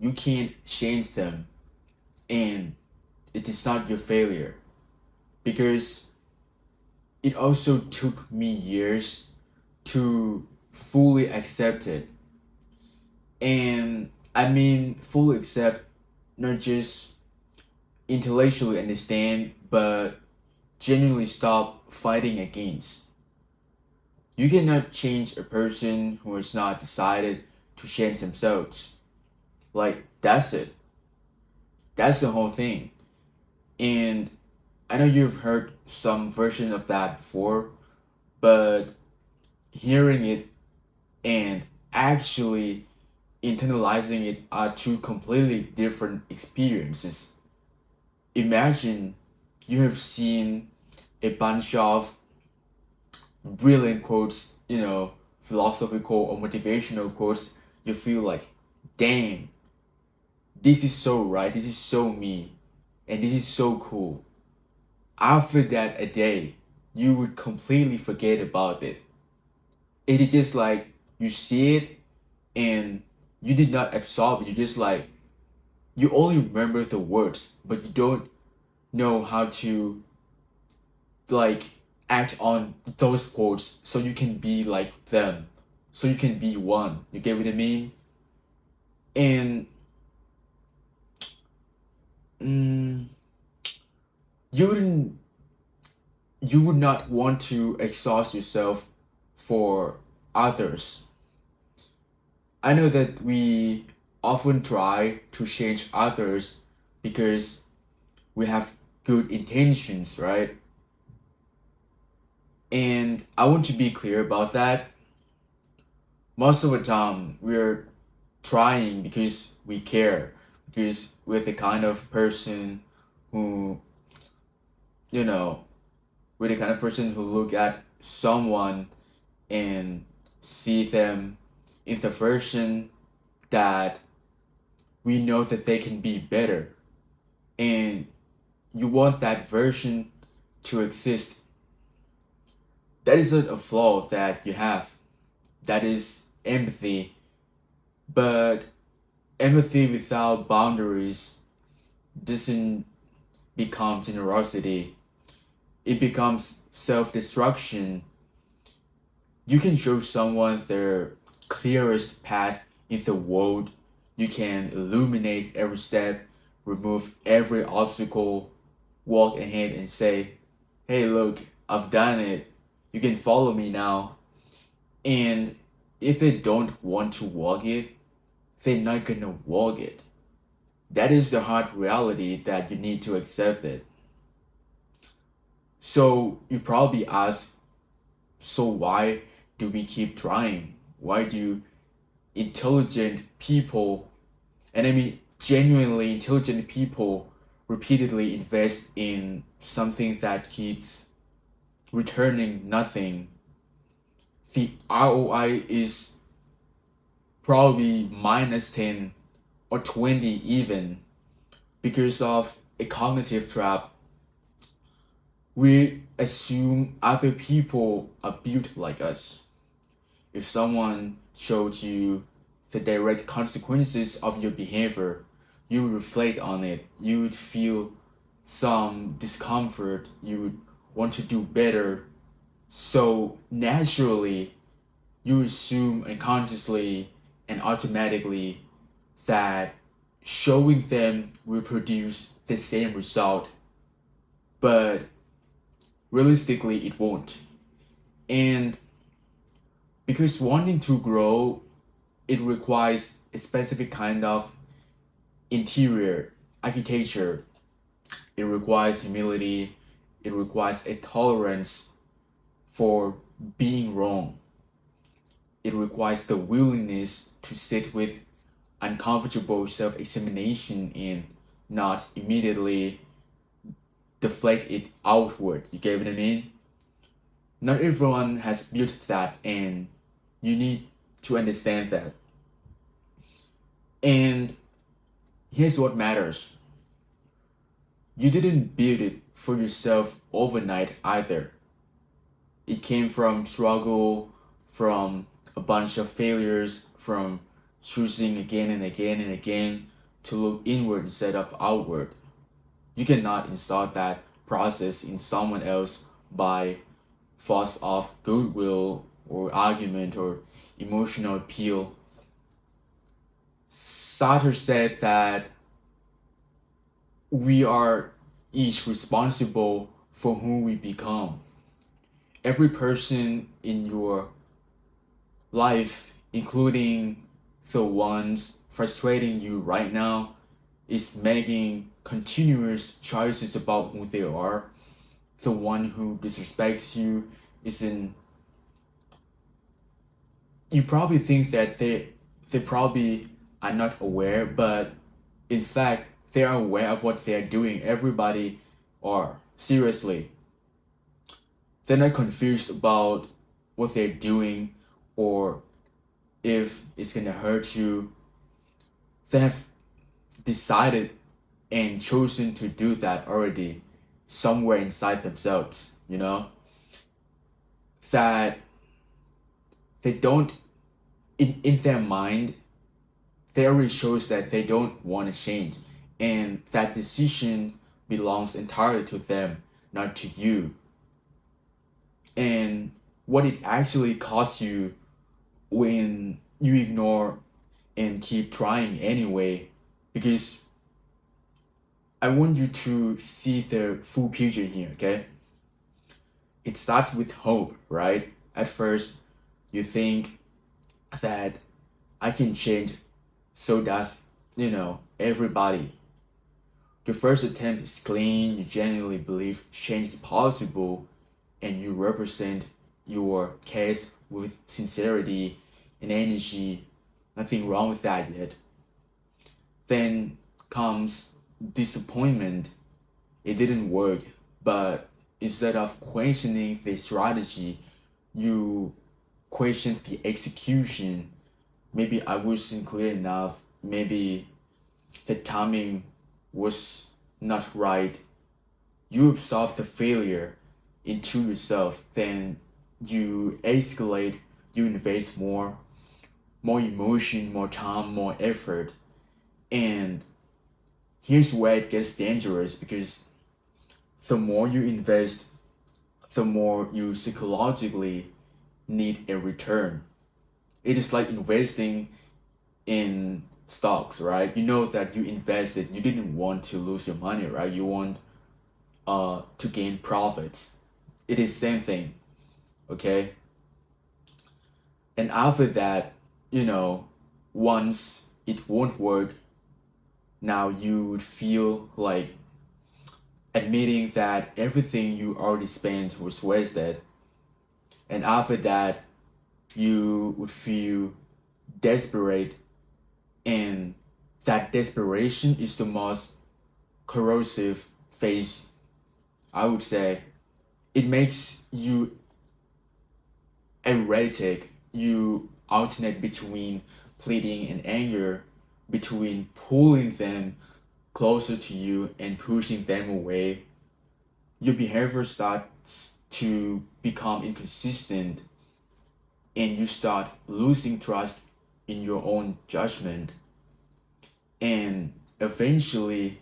you can't change them, and it is not your failure, because it also took me years to fully accept it. And I mean, fully accept, not just intellectually understand, but genuinely stop fighting against. You cannot change a person who has not decided to change themselves. Like, that's it. That's the whole thing. And I know you've heard some version of that before, but hearing it and actually internalizing it are two completely different experiences. Imagine you have seen a bunch of brilliant quotes, philosophical or motivational quotes. You feel like, damn, this is so right, this is so me, and this is so cool. After that, a day, you would completely forget about it. It is just like you see it and you did not absorb it. You just like, you only remember the words, but you don't know how to like act on those quotes so you can be like them, so you can be one. You get what I mean? And mm, you wouldn't you would not want to exhaust yourself for others. I know that we often try to change others because we have good intentions, right? And I want to be clear about that. Most of the time, we're trying because we care, because we're the kind of person who, you know, we're the kind of person who look at someone and see them in the version that we know that they can be better. And you want that version to exist. That isn't a flaw that you have. That is empathy. But empathy without boundaries doesn't become generosity. It becomes self destruction. You can show someone their clearest path in the world. You can illuminate every step, remove every obstacle, walk ahead and say, hey, look, I've done it. You can follow me now. And if they don't want to walk it, they're not gonna walk it. That is the hard reality that you need to accept it. So you probably ask, so why do we keep trying? Why do intelligent people, and I mean genuinely intelligent people, repeatedly invest in something that keeps returning nothing? The ROI is probably minus 10 or 20 even, because of a cognitive trap. We assume other people are built like us. If someone showed you the direct consequences of your behavior, you would reflect on it. You would feel some discomfort. You would want to do better. So naturally, you assume unconsciously and automatically that showing them will produce the same result, but realistically, it won't. And because wanting to grow, it requires a specific kind of interior architecture. It requires humility. It requires a tolerance for being wrong. It requires the willingness to sit with uncomfortable self examination and not immediately deflect it outward. You get what I mean? Not everyone has built that, and you need to understand that. And here's what matters: you didn't build it for yourself overnight either. It came from struggle, from a bunch of failures, from choosing again and again and again to look inward instead of outward. You cannot install that process in someone else by force of goodwill or argument or emotional appeal. Sartre said that we are each responsible for who we become. Every person in your life, including the ones frustrating you right now, is making continuous choices about who they are. The one who disrespects you isn't. You probably think that they probably are not aware, but in fact they are aware of what they are doing. Everybody are, seriously. They're not confused about what they're doing or if it's gonna hurt you. They have decided and chosen to do that already somewhere inside themselves, that they don't, in their mind, they already shows that they don't want to change, and that decision belongs entirely to them, not to you. And what it actually costs you when you ignore and keep trying anyway, because I want you to see the full picture here, okay? It starts with hope, right? At first, you think that I can change, so does, everybody. Your first attempt is clean, you genuinely believe change is possible, and you represent your case with sincerity and energy. Nothing wrong with that yet. Then comes disappointment. It didn't work, but instead of questioning the strategy, you question the execution. Maybe I wasn't clear enough. Maybe the timing was not right. You absorb the failure into yourself, then you escalate, you invest more emotion, more time, more effort. And here's where it gets dangerous, because the more you invest, the more you psychologically need a return. It is like investing in stocks, right? You know that you invested, you didn't want to lose your money, right? You want to gain profits. It is same thing, okay? And after that, you know, once it won't work, now you would feel like admitting that everything you already spent was wasted. And after that, you would feel desperate, and that desperation is the most corrosive phase, I would say. It makes you erratic. You alternate between pleading and anger, between pulling them closer to you and pushing them away. Your behavior starts to become inconsistent, and you start losing trust in your own judgment, and eventually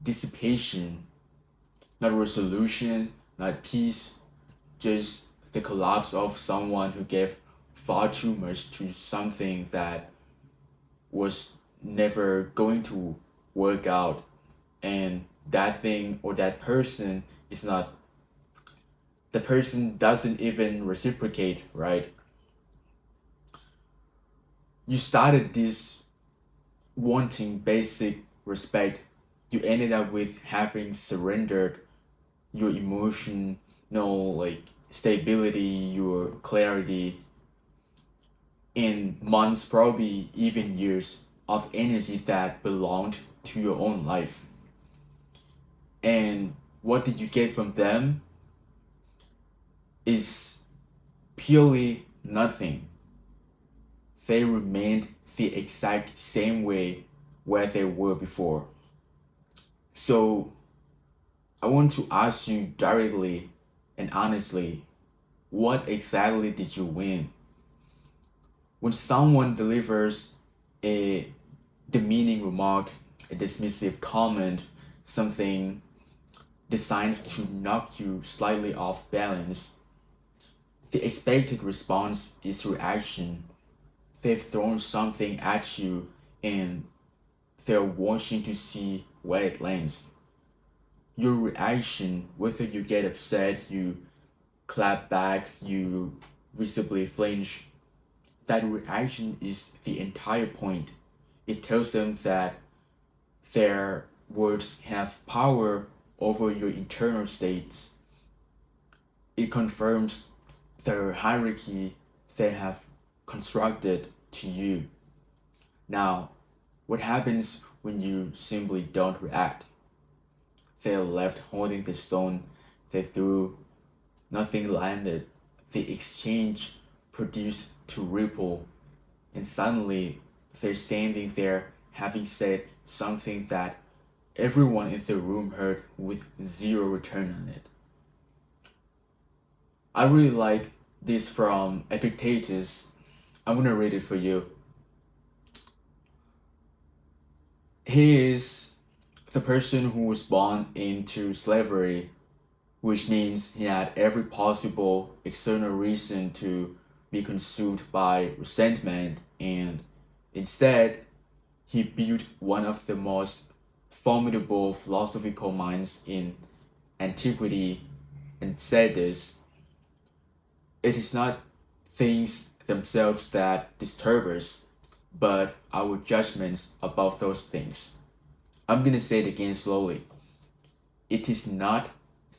dissipation, not resolution, not peace, just the collapse of someone who gave far too much to something that was never going to work out, and that thing or that person is not, the person doesn't even reciprocate, right? You started this wanting basic respect, you ended up with having surrendered your emotional like stability, your clarity, in months, probably even years of energy that belonged to your own life. And what did you get from them is purely nothing. They remained the exact same way where they were before. So I want to ask you directly and honestly, what exactly did you win? When someone delivers a demeaning remark, a dismissive comment, something designed to knock you slightly off balance, the expected response is reaction. They've thrown something at you and they're watching to see where it lands. Your reaction, whether you get upset, you clap back, you visibly flinch, that reaction is the entire point. It tells them that their words have power over your internal states. It confirms the hierarchy they have constructed to you. Now, what happens when you simply don't react? They're left holding the stone they threw, nothing landed. The exchange produced to ripple, and suddenly they're standing there having said something that everyone in the room heard with zero return on it. I really like this from Epictetus. I'm gonna read it for you. He is the person who was born into slavery, which means he had every possible external reason to be consumed by resentment, and instead, he built one of the most formidable philosophical minds in antiquity and said this: it is not things themselves that disturb us, but our judgments about those things. I'm gonna say it again slowly. It is not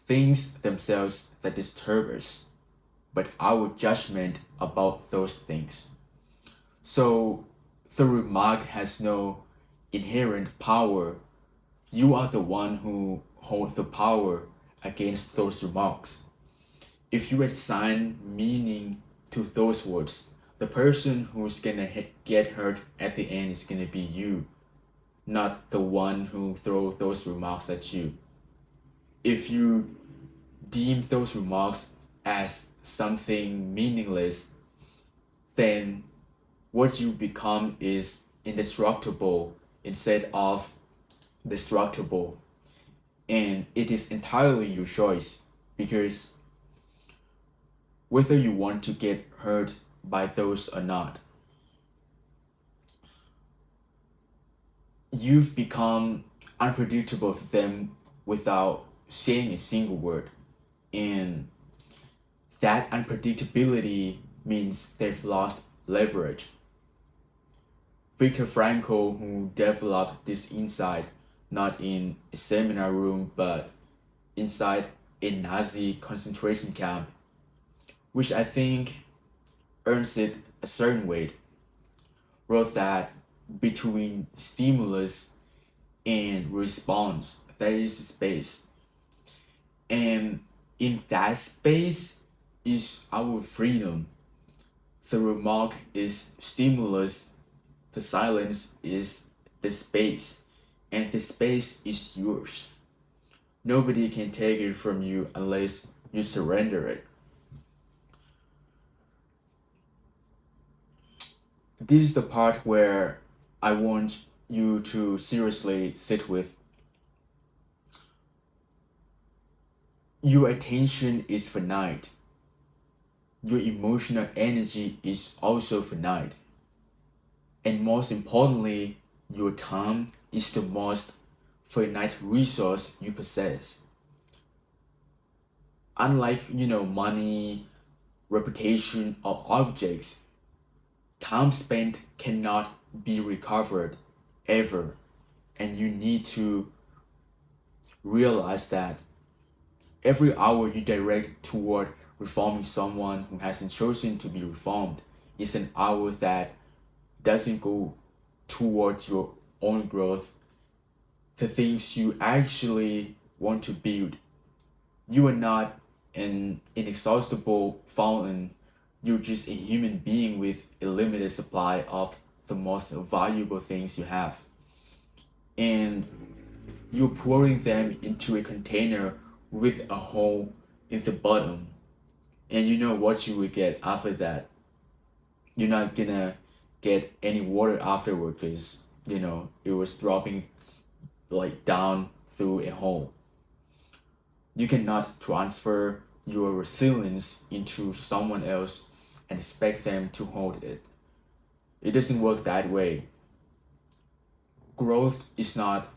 things themselves that disturb us, but our judgment about those things. So the remark has no inherent power. You are the one who holds the power against those remarks. If you assign meaning to those words, the person who's gonna get hurt at the end is gonna be you, not the one who throws those remarks at you. If you deem those remarks as something meaningless, then what you become is indestructible instead of destructible. And it is entirely your choice, because whether you want to get hurt by those or not, you've become unpredictable to them without saying a single word. And that unpredictability means they've lost leverage. Viktor Frankl, who developed this insight not in a seminar room but inside a Nazi concentration camp, which I think earns it a certain weight, wrote that between stimulus and response, there is space. And in that space is our freedom. The remark is stimulus, the silence is the space, and the space is yours. Nobody can take it from you unless you surrender it. This is the part where I want you to seriously sit with. Your attention is finite. Your emotional energy is also finite. And most importantly, your time is the most finite resource you possess. Unlike, money, reputation, or objects, time spent cannot be recovered ever. And you need to realize that every hour you direct toward reforming someone who hasn't chosen to be reformed is an hour that doesn't go toward your own growth, the things you actually want to build. You are not an inexhaustible fountain. You're just a human being with a limited supply of the most valuable things you have. And you're pouring them into a container with a hole in the bottom. And you know what you will get after that. You're not gonna get any water afterward because it was dropping like down through a hole. You cannot transfer your resilience into someone else and expect them to hold it. It doesn't work that way. Growth is not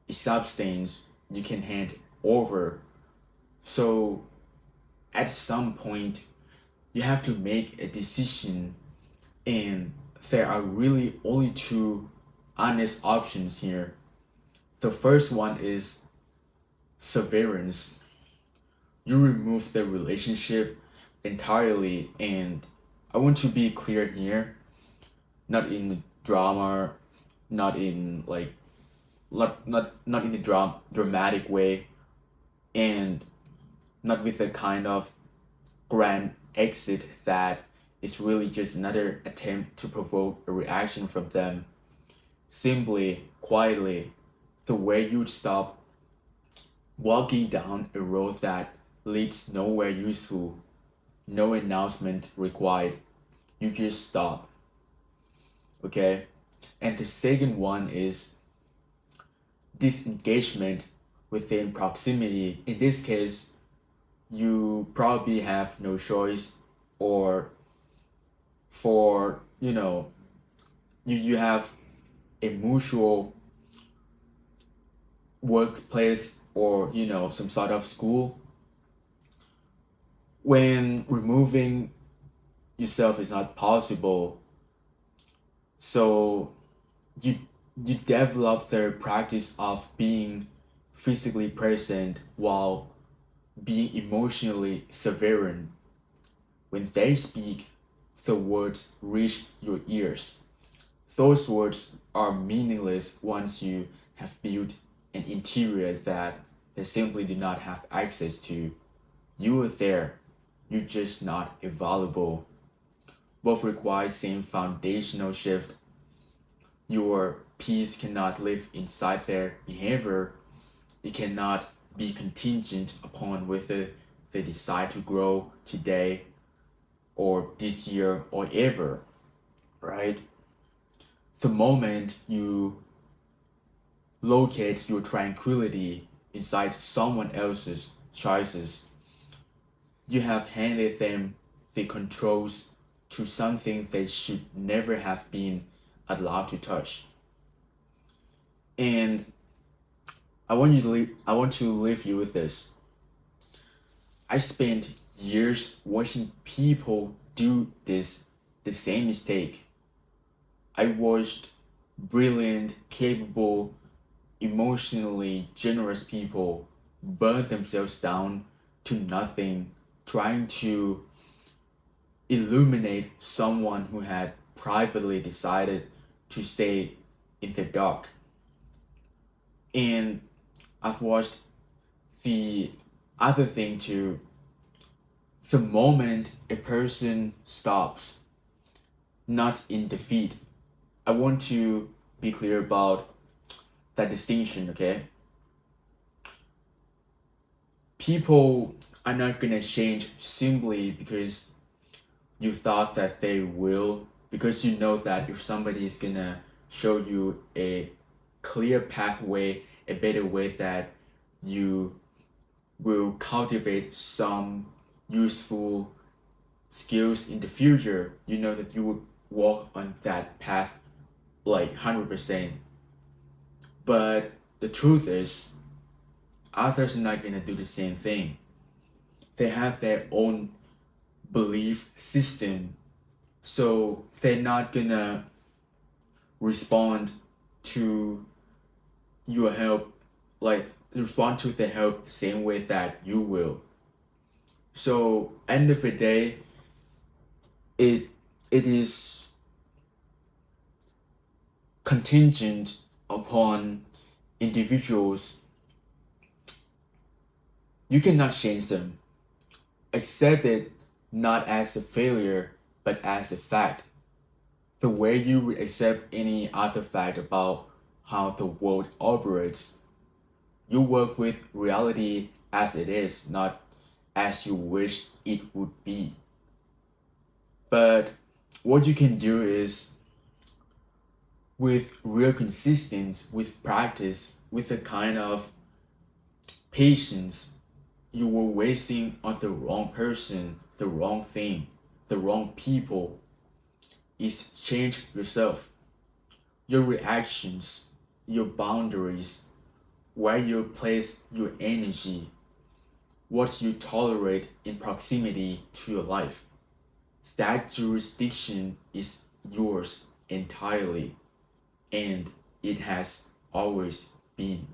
a substance you can hand over. So at some point, you have to make a decision, and there are really only two honest options here. The first one is severance. You remove the relationship entirely, and I want to be clear here, not in drama, not in like not in a dramatic way, and not with a kind of grand exit that is really just another attempt to provoke a reaction from them. Simply, quietly, the way you'd stop walking down a road that leads nowhere useful, no announcement required. You just stop. Okay? And the second one is disengagement within proximity. In this case, you probably have no choice, or for you have a mutual workplace, or some sort of school. When removing yourself is not possible, so you you develop the practice of being physically present while being emotionally severant. When they speak, the words reach your ears. Those words are meaningless once you have built an interior that they simply do not have access to. You are there, you're just not available. Both require same foundational shift. Your peace cannot live inside their behavior. It cannot be contingent upon whether they decide to grow today or this year or ever, right? The moment you locate your tranquility inside someone else's choices, you have handed them the controls to something they should never have been allowed to touch. And I want to leave you with this. I spent years watching people do the same mistake. I watched brilliant, capable, emotionally generous people burn themselves down to nothing, trying to illuminate someone who had privately decided to stay in the dark. And I've watched the other thing too. The moment a person stops, not in defeat, I want to be clear about that distinction, okay? People are not gonna change simply because you thought that they will, because you know that if somebody is gonna show you a clear pathway, a better way that you will cultivate some useful skills in the future, you know that you would walk on that path like 100%. But the truth is, others are not gonna do the same thing. They have their own belief system, so they're not gonna respond to your help, like respond to the help the same way that you will. So end of the day, it is contingent upon individuals. You cannot change them. Accept it not as a failure, but as a fact. The way you would accept any other fact about how the world operates. You work with reality as it is, not as you wish it would be. But what you can do is with real consistency, with practice, with a kind of patience, you were wasting on the wrong person, the wrong thing, the wrong people, is change yourself, your reactions, your boundaries, where you place your energy, what you tolerate in proximity to your life. That jurisdiction is yours entirely, and it has always been.